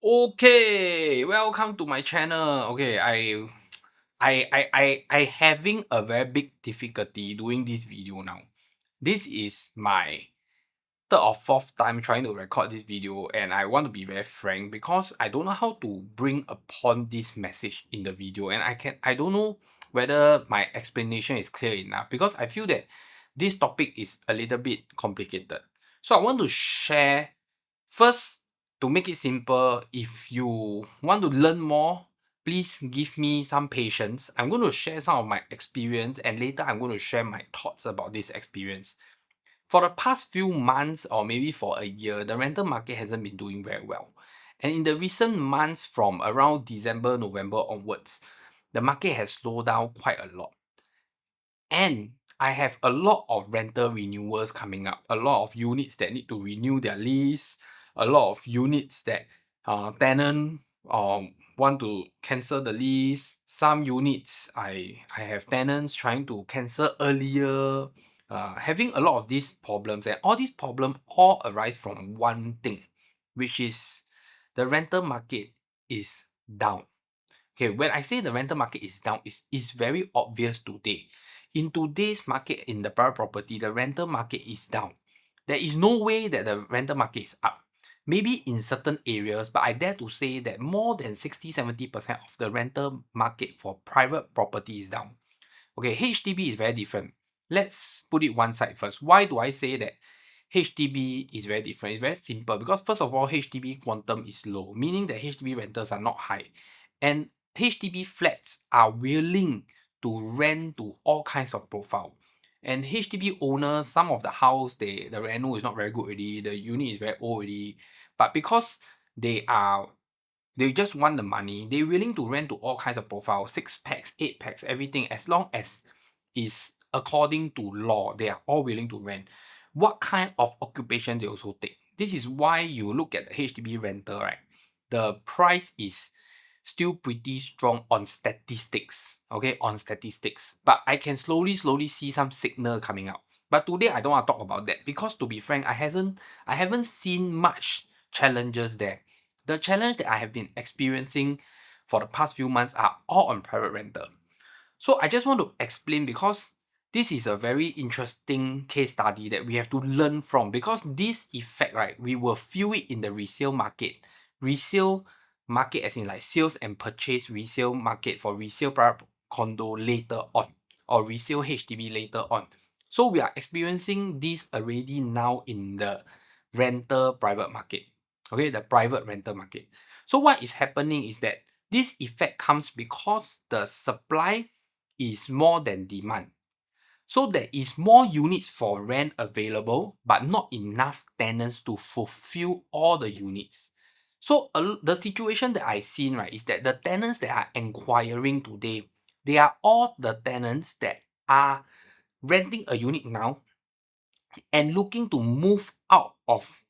Okay, welcome to my channel. Okay, I having a very big difficulty doing this video now. This is my third or fourth time trying to record this video, and I want to be very frank because I don't know how to bring upon this message in the video, and I don't know whether my explanation is clear enough because I feel that this topic is a little bit complicated. So I want to share first. To make it simple, if you want to learn more, please give me some patience. I'm going to share some of my experience, and later I'm going to share my thoughts about this experience. For the past few months or maybe for a year, the rental market hasn't been doing very well. And in the recent months from around December, November onwards, the market has slowed down quite a lot. And I have a lot of rental renewals coming up, a lot of units that need to renew their lease, a lot of units that tenant want to cancel the lease. Some units I have tenants trying to cancel earlier, having a lot of these problems, and all these problems all arise from one thing, which is the rental market is down. Okay, when I say the rental market is down, it's very obvious today. In today's market, in the private property, the rental market is down. There is no way that the rental market is up. Maybe in certain areas, but I dare to say that more than 60-70% of the rental market for private property is down. Okay, HDB is very different. Let's put it one side first. Why do I say that HDB is very different? It's very simple because first of all, HDB quantum is low, meaning that HDB rentals are not high. And HDB flats are willing to rent to all kinds of profile. And HDB owners, some of the house, the rental is not very good already, the unit is very old already. But because they just want the money, they're willing to rent to all kinds of profiles, 6 packs, 8 packs, everything, as long as is according to law, they are all willing to rent. What kind of occupation they also take. This is why you look at the HDB rental, right? The price is still pretty strong on statistics, okay, on statistics. But I can slowly see some signal coming out. But today I don't want to talk about that because to be frank, I haven't seen much challenges there. The challenge that I have been experiencing for the past few months are all on private rental. So I just want to explain because this is a very interesting case study that we have to learn from because this effect, right, we will feel it in the resale market. Resale market as in like sales and purchase resale market for resale private condo later on or resale HDB later on. So we are experiencing this already now in the rental private market. Okay, the private rental market. So what is happening is that this effect comes because the supply is more than demand. So there is more units for rent available, but not enough tenants to fulfill all the units. So the situation that I seen, right, is that the tenants that are inquiring today, they are all the tenants that are renting a unit now and looking to move out of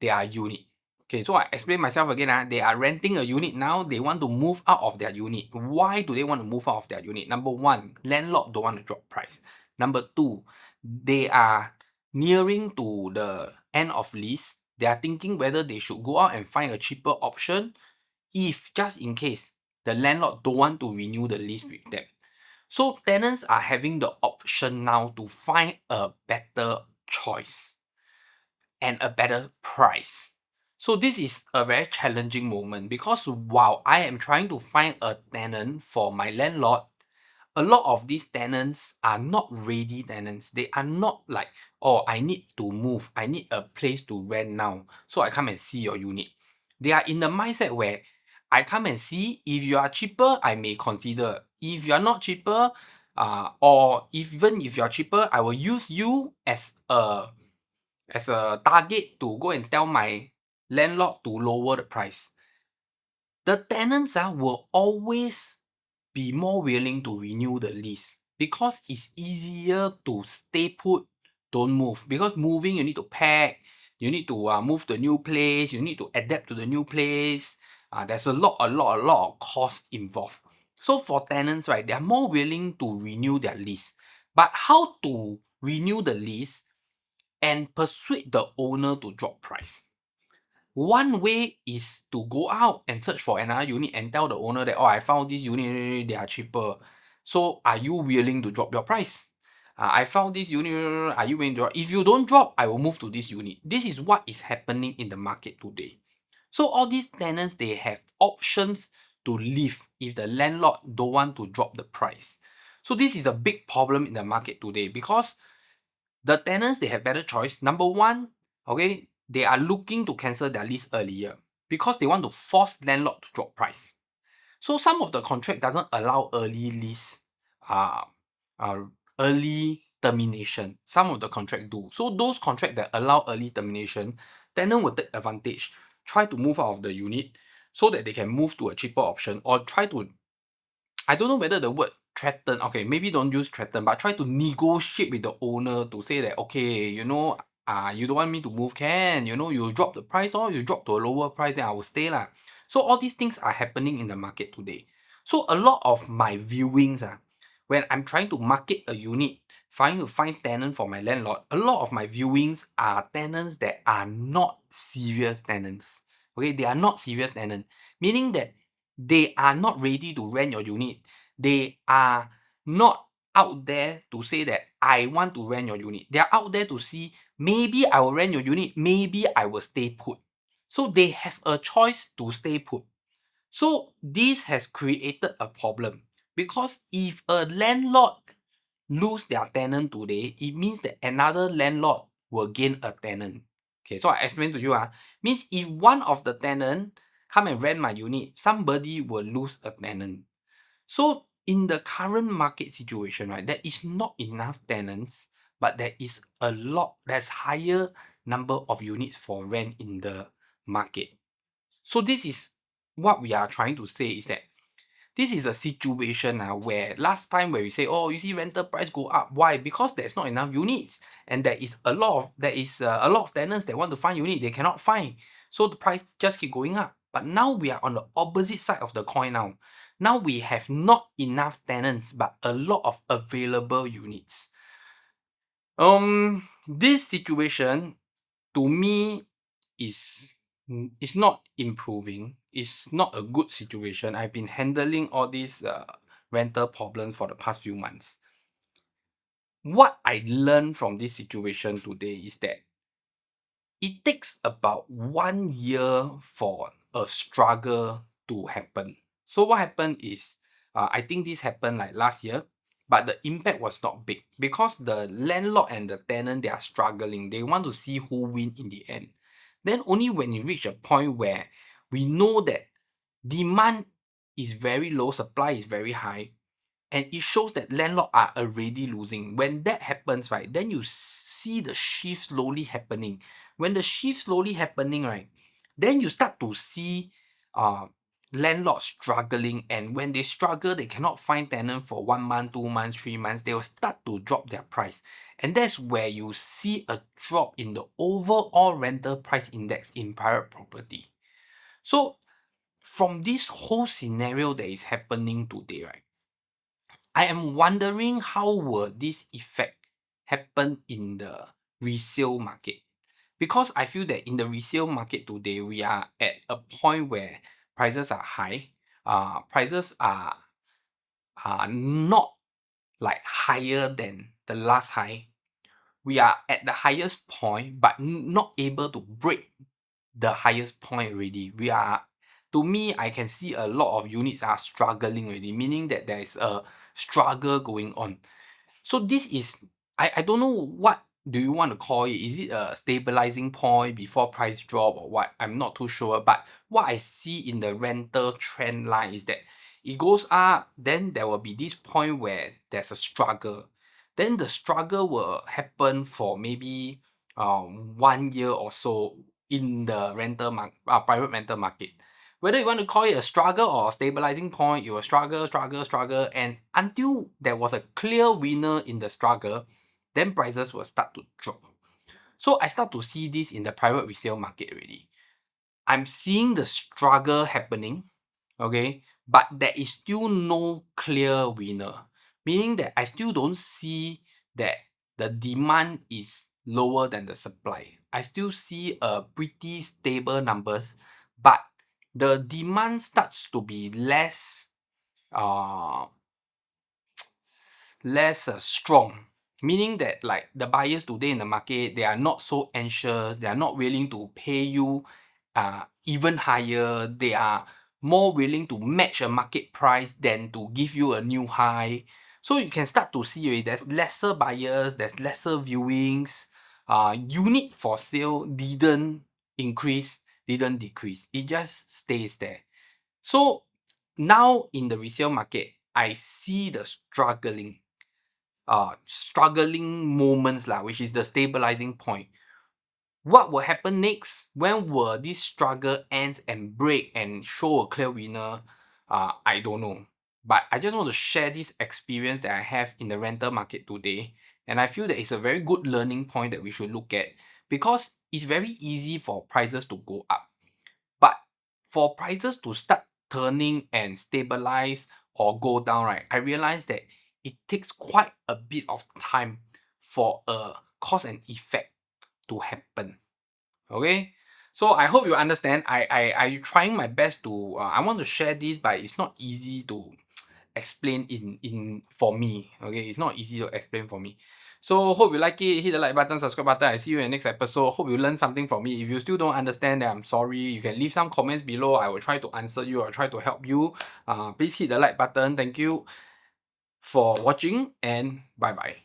their unit. Okay, so I explain myself again. They are renting a unit now. They want to move out of their unit. Why do they want to move out of their unit? Number one, landlord don't want to drop price. Number two, they are nearing to the end of lease. They are thinking whether they should go out and find a cheaper option if just in case the landlord don't want to renew the lease with them. So tenants are having the option now to find a better choice and a better price. So this is a very challenging moment because while I am trying to find a tenant for my landlord, a lot of these tenants are not ready tenants. They are not like, oh, I need to move. I need a place to rent now. So I come and see your unit. They are in the mindset where I come and see. If you are cheaper, I may consider. If you are not cheaper, or even if you are cheaper, I will use you as a target to go and tell my landlord to lower the price. The tenants will always be more willing to renew the lease because it's easier to stay put, don't move. Because moving, you need to pack, you need to move to a new place, you need to adapt to the new place. There's a lot of cost involved. So for tenants, right, they are more willing to renew their lease. But how to renew the lease and persuade the owner to drop price? One way is to go out and search for another unit and tell the owner that, oh, I found this unit, they are cheaper. So are you willing to drop your price? I found this unit, are you willing to drop? If you don't drop, I will move to this unit. This is what is happening in the market today. So all these tenants, they have options to leave if the landlord don't want to drop the price. So this is a big problem in the market today because the tenants, they have better choice. Number one, okay, they are looking to cancel their lease earlier because they want to force landlord to drop price. So some of the contract doesn't allow early lease, uh, uh, early termination. Some of the contract do. So those contract that allow early termination, tenant will take advantage, try to move out of the unit so that they can move to a cheaper option, or try to, I don't know whether the word threaten, okay, maybe don't use threaten, but try to negotiate with the owner to say that, okay, you don't want me to move, can, you drop the price, or you drop to a lower price, then I will stay lah. So all these things are happening in the market today. So a lot of my viewings, when I'm trying to market a unit, trying to find tenant for my landlord, a lot of my viewings are tenants that are not serious tenants. Okay, they are not serious tenants, meaning that they are not ready to rent your unit. They are not out there to say that I want to rent your unit. They are out there to see, maybe I will rent your unit, maybe I will stay put. So they have a choice to stay put. So this has created a problem because if a landlord lose their tenant today, it means that another landlord will gain a tenant. Okay, so I explain to you, means if one of the tenant come and rent my unit, somebody will lose a tenant. So in the current market situation, right, there is not enough tenants, but there's higher number of units for rent in the market. So this is what we are trying to say, is that this is a situation where last time where we say, oh, you see rental price go up. Why? Because there's not enough units, and there is a lot of tenants that want to find unit, they cannot find. So the price just keep going up. But now we are on the opposite side of the coin now. Now we have not enough tenants, but a lot of available units. This situation to me is not improving. It's not a good situation. I've been handling all these rental problems for the past few months. What I learned from this situation today is that it takes about 1 year for a struggle to happen. So what happened is, I think this happened like last year, but the impact was not big because the landlord and the tenant, they are struggling. They want to see who win in the end. Then only when it reach a point where we know that demand is very low, supply is very high, and it shows that landlords are already losing. When that happens, right, then you see the shift slowly happening. When the shift slowly happening, right, then you start to see landlords struggling, and when they struggle, they cannot find tenant for 1 month, 2 months, 3 months, they will start to drop their price. And that's where you see a drop in the overall rental price index in private property. So from this whole scenario that is happening today, right, I am wondering how will this effect happen in the resale market? Because I feel that in the resale market today, we are at a point where prices are high. Prices are not like higher than the last high. We are at the highest point, but not able to break the highest point already. To me, I can see a lot of units are struggling already, meaning that there is a struggle going on. So this is, I don't know, what do you want to call it? Is it a stabilizing point before price drop or what? I'm not too sure. But what I see in the rental trend line is that it goes up, then there will be this point where there's a struggle. Then the struggle will happen for maybe 1 year or so in the private rental market. Whether you want to call it a struggle or a stabilizing point, it will struggle, and until there was a clear winner in the struggle, then prices will start to drop. So I start to see this in the private resale market already. I'm seeing the struggle happening, okay, but there is still no clear winner, meaning that I still don't see that the demand is lower than the supply. I still see a pretty stable numbers, but the demand starts to be uh less strong, meaning that like the buyers today in the market, they are not so anxious, they are not willing to pay you even higher, they are more willing to match a market price than to give you a new high. So you can start to see there's lesser buyers, there's lesser viewings, unit for sale didn't increase, didn't decrease, it just stays there. So now in the resale market, I see the struggling moments lah, which is the stabilizing point. What will happen next? When will this struggle end and break and show a clear winner? I don't know. But I just want to share this experience that I have in the rental market today. And I feel that it's a very good learning point that we should look at, because it's very easy for prices to go up. But for prices to start turning and stabilize or go down, right, I realized that it takes quite a bit of time for a cause and effect to happen. Okay, so I hope you understand. I trying my best to I want to share this, but it's not easy to explain in for me. Okay, it's not easy to explain for me. So hope you like it. Hit the like button, subscribe button. I see you in the next episode. Hope you learn something from me. If you still don't understand, then I'm sorry. You can leave some comments below. I will try to answer you or try to help you. Please hit the like button. Thank you for watching, and bye bye.